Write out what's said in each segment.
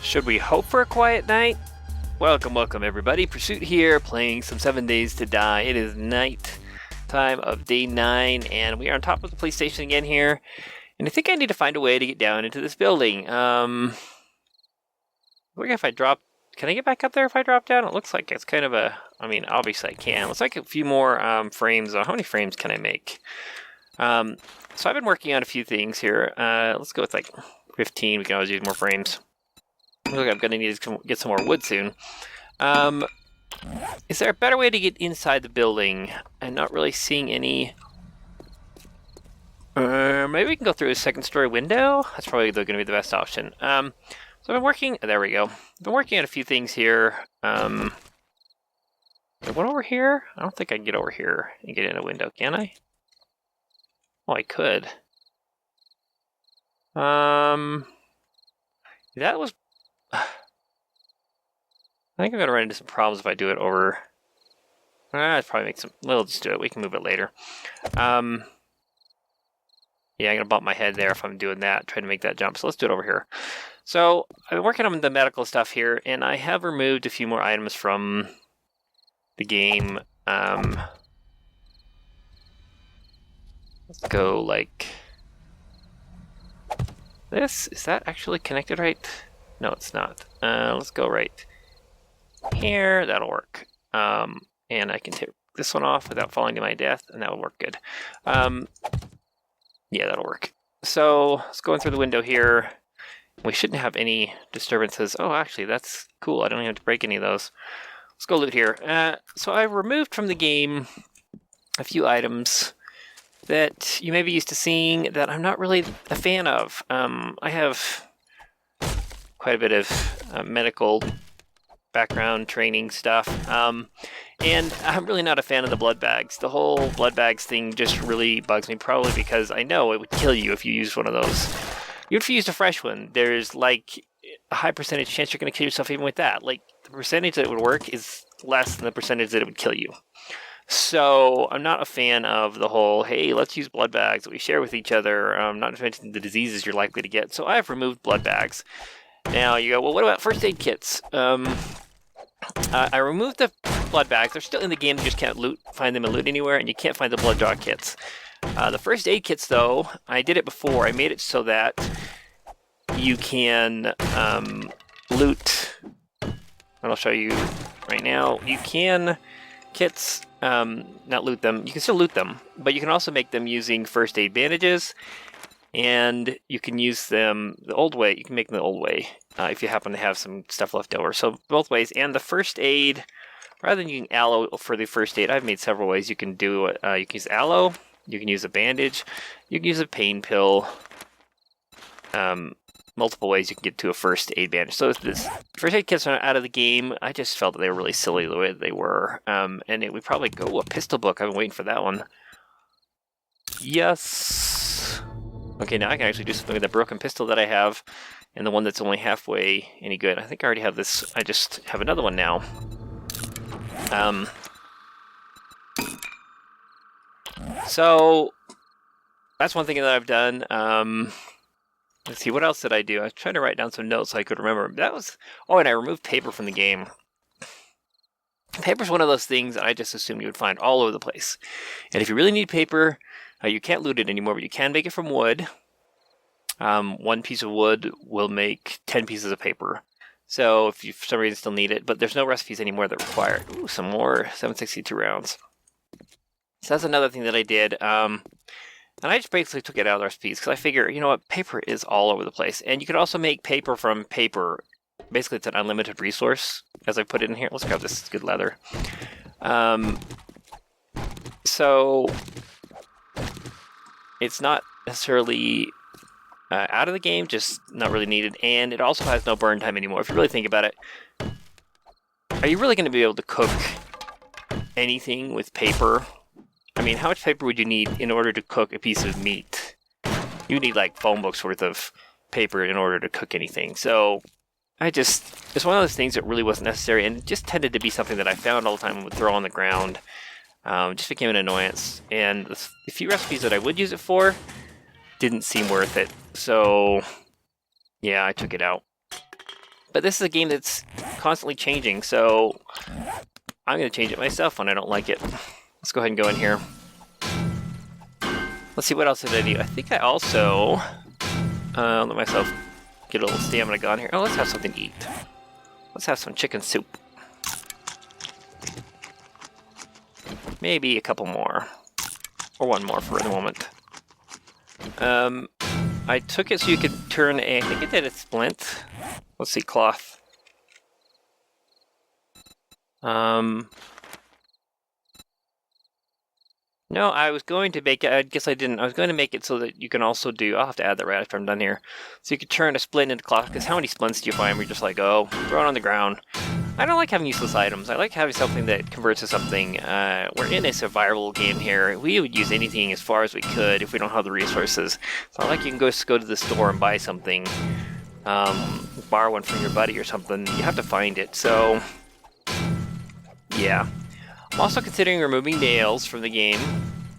Should we hope for a quiet night? Welcome everybody. Pursuit here, playing some 7 Days to Die. It is night time of day 9, and we are on top of the police station again here. And I think I need to find a way to get down into this building. Look, if I drop... Can I get back up there if I drop down? It looks like it's kind of a... I mean, obviously I can. It looks like a few more frames. How many frames can I make? So I've been working on a few things here. Let's go with like 15. We can always use more frames. Look, I'm going to need to get some more wood soon. Is there a better way to get inside the building? I'm not really seeing any. Maybe we can go through a second story window? That's probably going to be the best option. So I've been working... There we go. I've been working on a few things here. Is there one over here? I don't think I can get over here and get in a window, can I? Oh, I could. That was... I think I'm going to run into some problems if I do it over... I'd probably make some... We'll just do it. We can move it later. Yeah, I'm going to bump my head there if I'm doing that, trying to make that jump. So let's do it over here. So I've been working on the medical stuff here, and I have removed a few more items from the game. Let's go like... This? Is that actually connected right? No, it's not. Let's go right here. That'll work. And I can take this one off without falling to my death, and that will work good. Yeah, that'll work. So let's go in through the window here. We shouldn't have any disturbances. Oh, actually, that's cool. I don't even have to break any of those. Let's go loot here. So I removed from the game a few items that you may be used to seeing that I'm not really a fan of. I have quite a bit of medical background training stuff, and I'm really not a fan of the blood bags. The whole blood bags thing just really bugs me, probably because I know it would kill you if you used one of those. Even if you used a fresh one, there's like a high percentage chance you're going to kill yourself even with that. Like, the percentage that it would work is less than the percentage that it would kill you. So I'm not a fan of the whole, hey, let's use blood bags that we share with each other, not to mention the diseases you're likely to get. So I've removed blood bags. Now you go, well, what about first aid kits? I removed the blood bags. They're still in the game. You just can't find them and loot anywhere, and you can't find the blood draw kits. The first aid kits, though, I did it before. I made it so that you can loot. And I'll show you right now. You can kits, not loot them. You can still loot them, but you can also make them using first aid bandages. And you can use them the old way. You can make them the old way if you happen to have some stuff left over. So both ways. And the first aid, rather than using aloe for the first aid, I've made several ways. You can do it. You can use aloe. You can use a bandage. You can use a pain pill. Multiple ways you can get to a first aid bandage. So this first aid kits are out of the game. I just felt that they were really silly the way that they were. And it would probably go a pistol book. I've been waiting for that one. Yes. Okay, now I can actually do something with the broken pistol that I have, and the one that's only halfway any good. I think I already have this. I just have another one now. So that's one thing that I've done. Let's see, what else did I do? I was trying to write down some notes so I could remember. That was... Oh, and I removed paper from the game. Paper's one of those things that I just assumed you would find all over the place. And if you really need paper... you can't loot it anymore, but you can make it from wood. One piece of wood will make 10 pieces of paper. So if you for some reason still need it, but there's no recipes anymore that require it. Ooh, some more 762 rounds. So that's another thing that I did. And I just basically took it out of the recipes because I figure, you know what, paper is all over the place. And you can also make paper from paper. Basically, it's an unlimited resource, as I put it in here. Let's grab this good leather. So... It's not necessarily out of the game, just not really needed. And it also has no burn time anymore. If you really think about it, are you really going to be able to cook anything with paper? I mean, how much paper would you need in order to cook a piece of meat? You need like phone books worth of paper in order to cook anything. So it's one of those things that really wasn't necessary, and it just tended to be something that I found all the time and would throw on the ground. Just became an annoyance, and the few recipes that I would use it for didn't seem worth it. So, yeah, I took it out. But this is a game that's constantly changing, so I'm going to change it myself when I don't like it. Let's go ahead and go in here. Let's see, what else did I do? I think I also let myself get a little stamina gone here. Oh, let's have something to eat. Let's have some chicken soup. Maybe a couple more. Or one more for the moment. I took it so you could turn a... I think it did a splint. Let's see, cloth. No, I was going to make it, I guess I didn't. I was going to make it so that you can also do, I'll have to add that right after I'm done here. So you could turn a splint into cloth, because how many splints do you find where you're just like, oh, throw it on the ground? I don't like having useless items. I like having something that converts to something. We're in a survival game here. We would use anything as far as we could if we don't have the resources. It's not like you can go to the store and buy something, borrow one from your buddy or something. You have to find it, so yeah. I'm also considering removing nails from the game.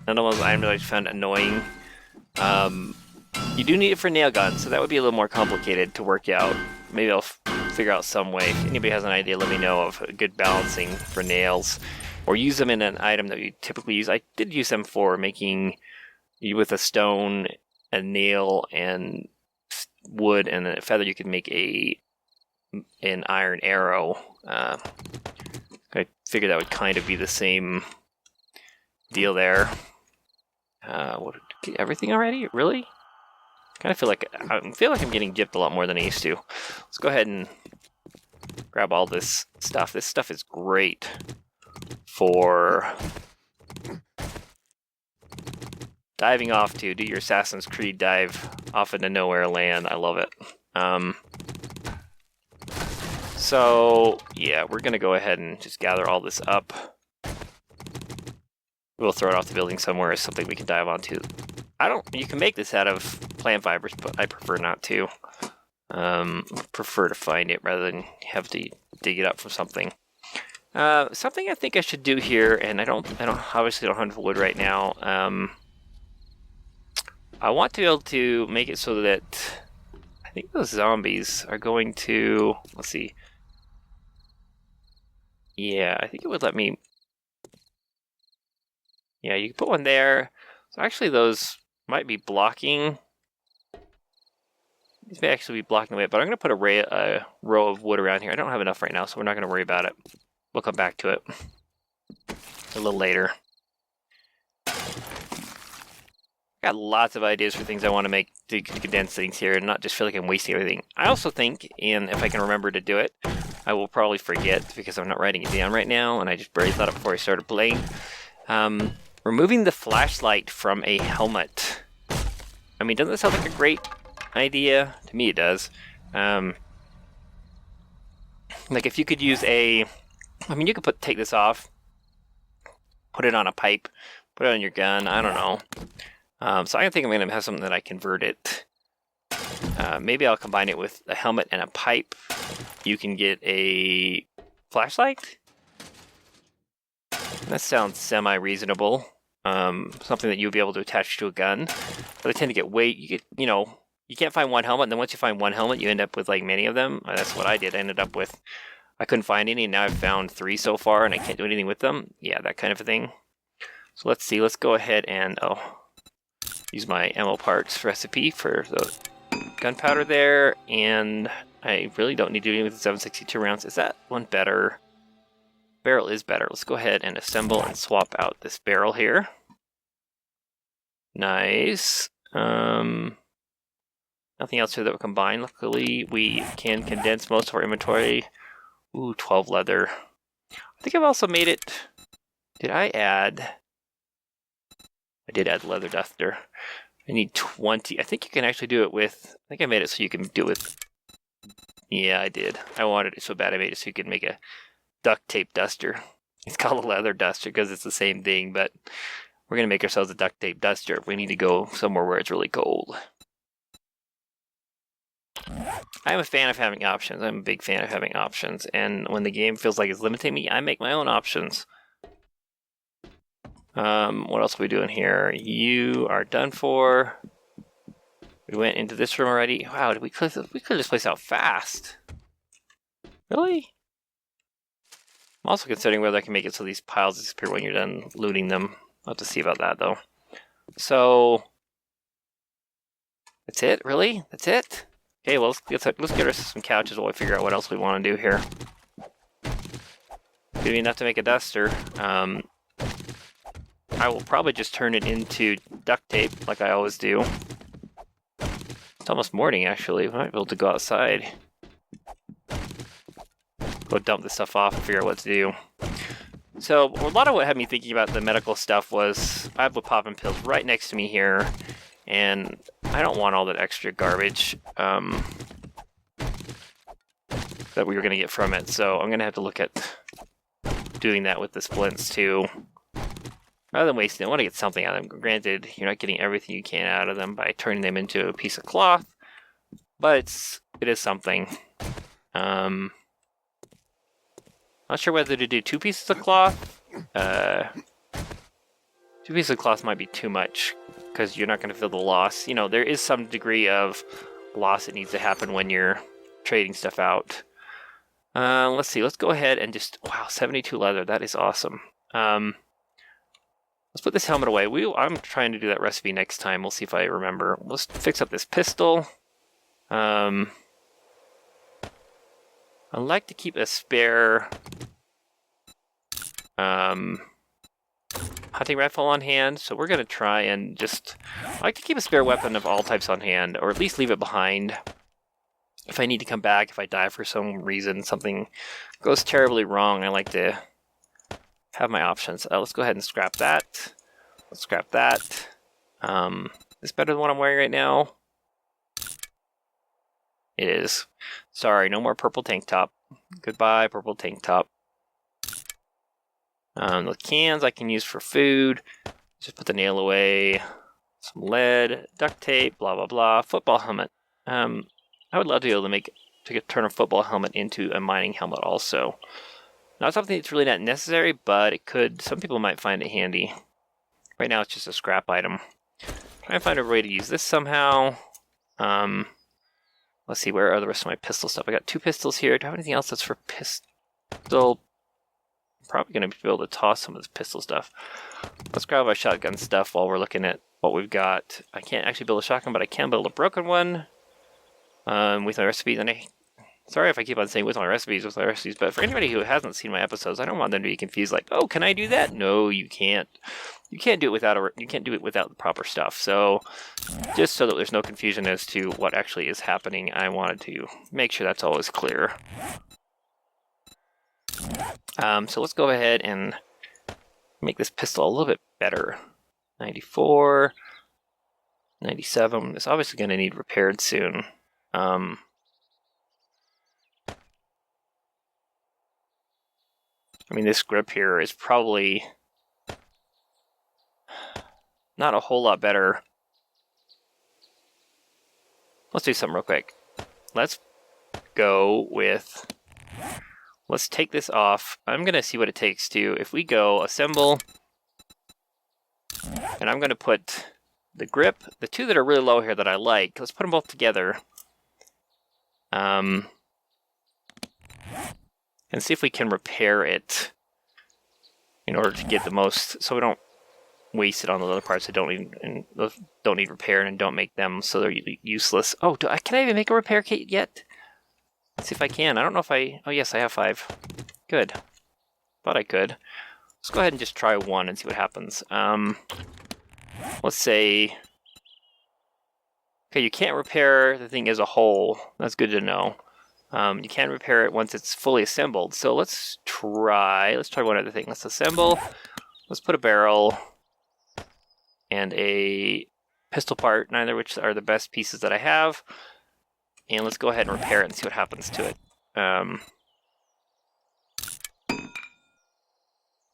None of those items I found annoying. You do need it for nail guns, so that would be a little more complicated to work out. Maybe I'll figure out some way. If anybody has an idea, let me know of a good balancing for nails. Or use them in an item that you typically use. I did use them for making, with a stone, a nail, and wood, and a feather, you could make an iron arrow. I figured that would kind of be the same deal there. Everything already? Really? I feel like I'm getting gypped a lot more than I used to. Let's go ahead and grab all this stuff. This stuff is great for diving off to do your Assassin's Creed dive off into nowhere land. I love it. So yeah, we're gonna go ahead and just gather all this up. We'll throw it off the building somewhere as something we can dive onto. You can make this out of plant fibers, but I prefer not to. Prefer to find it rather than have to dig it up from something. Something I think I should do here, and I obviously don't have wood right now. I want to be able to make it so that I think those zombies are going to, let's see. Yeah, I think it would let me. Yeah, you can put one there. So actually those might be blocking. These may actually be blocking the way, but I'm going to put a row of wood around here. I don't have enough right now, so we're not going to worry about it. We'll come back to it a little later. Got lots of ideas for things I want to make to condense things here and not just feel like I'm wasting everything. I also think, and if I can remember to do it, I will probably forget because I'm not writing it down right now, and I just barely thought it before I started playing. Removing the flashlight from a helmet. I mean, doesn't that sound like a great idea? To me it does. Like if you could use you could take this off, put it on a pipe, put it on your gun, I don't know. So I think I'm going to have something that I convert it. Maybe I'll combine it with a helmet and a pipe. You can get a flashlight. That sounds semi-reasonable. Something that you'll be able to attach to a gun. But I tend to get you can't find one helmet, and then once you find one helmet, you end up with like many of them. That's what I did. I couldn't find any, and now I've found 3 so far, and I can't do anything with them. Yeah, that kind of a thing. So let's see. Let's go ahead and use my ammo parts recipe for the gunpowder there, and I really don't need to do anything with the 762 rounds. Is that one better? Barrel is better. Let's go ahead and assemble and swap out this barrel here. Nice. Nothing else here that will combine. Luckily, we can condense most of our inventory. Ooh, 12 leather. I think I've also made it. Did I add? I did add leather duster. I need 20. I think you can actually do it with. I think I made it so you can do it with. Yeah, I did. I wanted it so bad I made it so you could make a duct tape duster. It's called a leather duster because it's the same thing, but we're going to make ourselves a duct tape duster if we need to go somewhere where it's really cold. I'm a fan of having options. I'm a big fan of having options, and when the game feels like it's limiting me, I make my own options. What else are we doing here? You are done for. We went into this room already. Wow, we cleared this place out fast. Really? I'm also considering whether I can make it so these piles disappear when you're done looting them. I'll have to see about that, though. So... That's it? Really? That's it? Okay, well, let's get us some couches while we figure out what else we want to do here. Give me enough to make a duster. I will probably just turn it into duct tape, like I always do. It's almost morning, actually. We might be able to go outside. Go dump this stuff off and figure out what to do. So, a lot of what had me thinking about the medical stuff was, I have the popping pills right next to me here, and I don't want all that extra garbage that we were going to get from it, so I'm going to have to look at doing that with the splints too. Rather than wasting it, I want to get something out of them. Granted, you're not getting everything you can out of them by turning them into a piece of cloth, but it is something. Not sure whether to do 2 pieces of cloth. 2 pieces of cloth might be too much, because you're not going to feel the loss. You know, there is some degree of loss that needs to happen when you're trading stuff out. Let's see, let's go ahead and just... Wow, 72 leather, that is awesome. Let's put this helmet away. I'm trying to do that recipe next time. We'll see if I remember. Let's fix up this pistol. I'd like to keep a spare hunting rifle on hand, so we're going to try and just... I like to keep a spare weapon of all types on hand, or at least leave it behind. If I need to come back, if I die for some reason, something goes terribly wrong, I like to have my options. Let's go ahead and scrap that. Let's scrap that. Is this better than what I'm wearing right now? It is. Sorry, no more purple tank top. Goodbye, purple tank top. The cans I can use for food. Just put the nail away. Some lead, duct tape, blah, blah, blah. Football helmet. I would love to be able to turn a football helmet into a mining helmet also. Not something that's really not necessary, but it could. Some people might find it handy. Right now it's just a scrap item. Try and find a way to use this somehow. Let's see, where are the rest of my pistol stuff? I got 2 pistols here. Do I have anything else that's for pistol? I'm probably going to be able to toss some of this pistol stuff. Let's grab our shotgun stuff while we're looking at what we've got. I can't actually build a shotgun, but I can build a broken one. With my recipes, and sorry if I keep on saying with my recipes, but for anybody who hasn't seen my episodes, I don't want them to be confused like, oh, can I do that? No, you can't. You can't do it without the proper stuff. So, just so that there's no confusion as to what actually is happening, I wanted to make sure that's always clear. So let's go ahead and make this pistol a little bit better. 94, 97. It's obviously going to need repaired soon. I mean, this grip here is probably not a whole lot better. Let's do something real quick. Let's go with... Let's take this off. I'm going to see what it takes to... If we go assemble... And I'm going to put the grip, the 2 that are really low here that I like, let's put them both together. And see if we can repair it in order to get the most, so we don't waste it on the other parts that don't need repair and don't make them so they're useless. Oh, can I even make a repair kit yet? Let's see if I can. I don't know if I... Oh, yes, I have 5. Good. Thought I could. Let's go ahead and just try 1 and see what happens. Let's say... Okay, you can't repair the thing as a whole. That's good to know. You can repair it once it's fully assembled. So let's try one other thing. Let's assemble. Let's put a barrel and a pistol part, neither of which are the best pieces that I have. And let's go ahead and repair it and see what happens to it.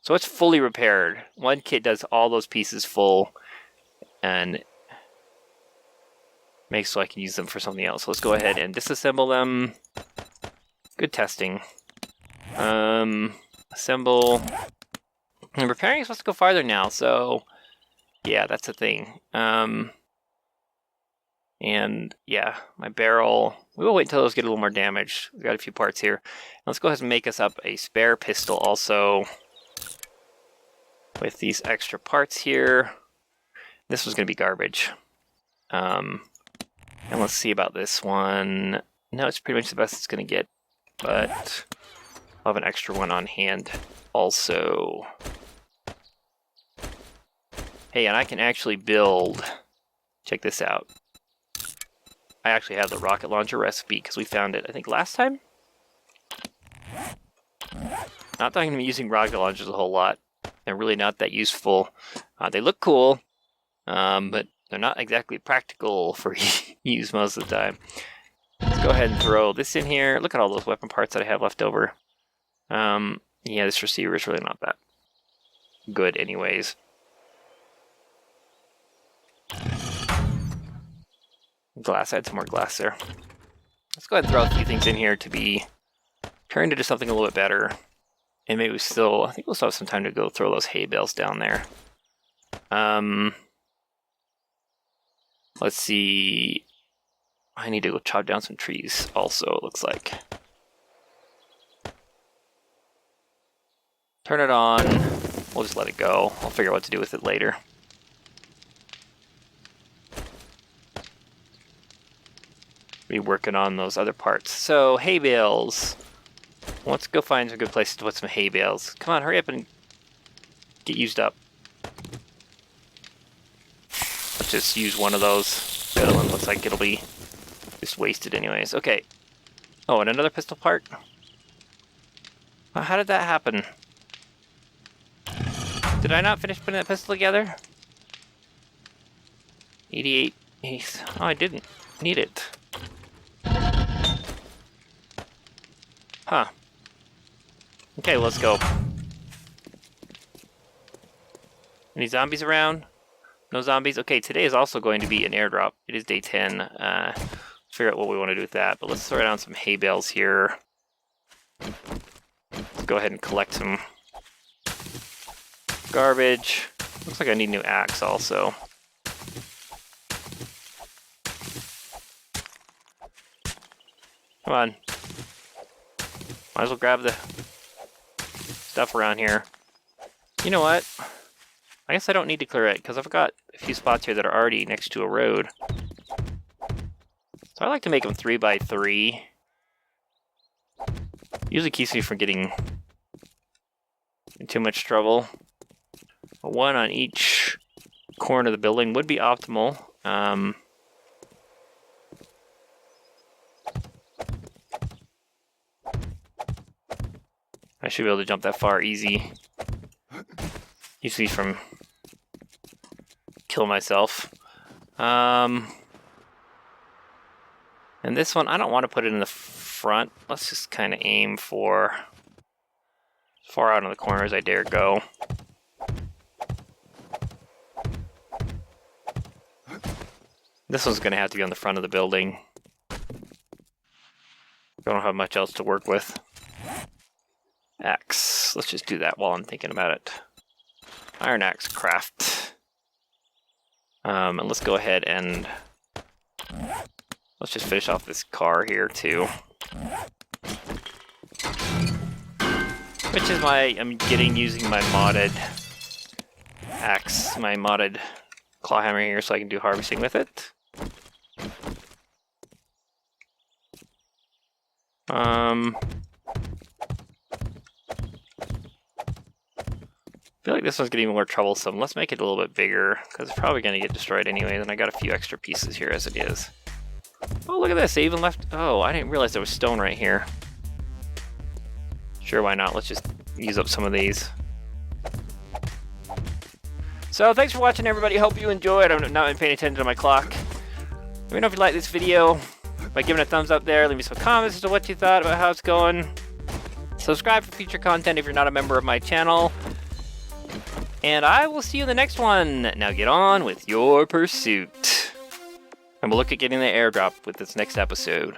So it's fully repaired. One kit does all those pieces full and makes so I can use them for something else. So let's go ahead and disassemble them. Good testing. Assemble. And repairing is supposed to go farther now, so yeah, that's a thing. And yeah, my barrel. We will wait until those get a little more damage. We've got a few parts here. Let's go ahead and make us up a spare pistol also with these extra parts here. This was going to be garbage. And let's see about this one. No, it's pretty much the best it's going to get, but I'll have an extra one on hand also. Hey, and I can actually build. Check this out. I actually have the rocket launcher recipe because we found it, I think, last time? Not that I'm going to be using rocket launchers a whole lot. They're really not that useful. They look cool, but they're not exactly practical for use most of the time. Let's go ahead and throw this in here. Look at all those weapon parts that I have left over. Yeah, this receiver is really not that good anyways. Glass, I had some more glass there. Let's go ahead and throw a few things in here to be turned into something a little bit better. And maybe I think we'll still have some time to go throw those hay bales down there. Let's see. I need to go chop down some trees also, it looks like. Turn it on. We'll just let it go. I'll figure out what to do with it later. Be working on those other parts. So, hay bales. Let's go find some good places to put some hay bales. Come on, hurry up and get used up. Let's just use one of those. The other one looks like it'll be just wasted anyways. Okay. Oh, and another pistol part? Well, how did that happen? Did I not finish putting that pistol together? 88. Oh, I didn't need it. Huh. Okay, let's go. Any zombies around? No zombies? Okay, today is also going to be an airdrop. It is day 10. Let's figure out what we want to do with that. But let's throw down some hay bales here. Let's go ahead and collect some garbage. Looks like I need a new axe also. Come on. Might as well grab the stuff around here. You know what? I guess I don't need to clear it because I've got a few spots here that are already next to a road. So I like to make them 3x3. Usually keeps me from getting in too much trouble. One on each corner of the building would be optimal. I should be able to jump that far easy. Keeps me from killing myself. And this one, I don't want to put it in the front. Let's just kind of aim for as far out in the corner as I dare go. This one's going to have to be on the front of the building. Don't have much else to work with. Axe. Let's just do that while I'm thinking about it. Iron axe craft. And let's go ahead and let's just finish off this car here too. Which is why I'm using my modded axe, my modded claw hammer here, so I can do harvesting with it. I feel like this one's getting more troublesome. Let's make it a little bit bigger, because it's probably going to get destroyed anyway, and I got a few extra pieces here as it is. Oh, look at this, they even left... Oh, I didn't realize there was stone right here. Sure, why not? Let's just use up some of these. So, thanks for watching, everybody. Hope you enjoyed. I've not been paying attention to my clock. Let me know if you like this video by giving a thumbs up there. Leave me some comments as to what you thought about how it's going. Subscribe for future content if you're not a member of my channel. And I will see you in the next one. Now get on with your pursuit. And we'll look at getting the airdrop with this next episode.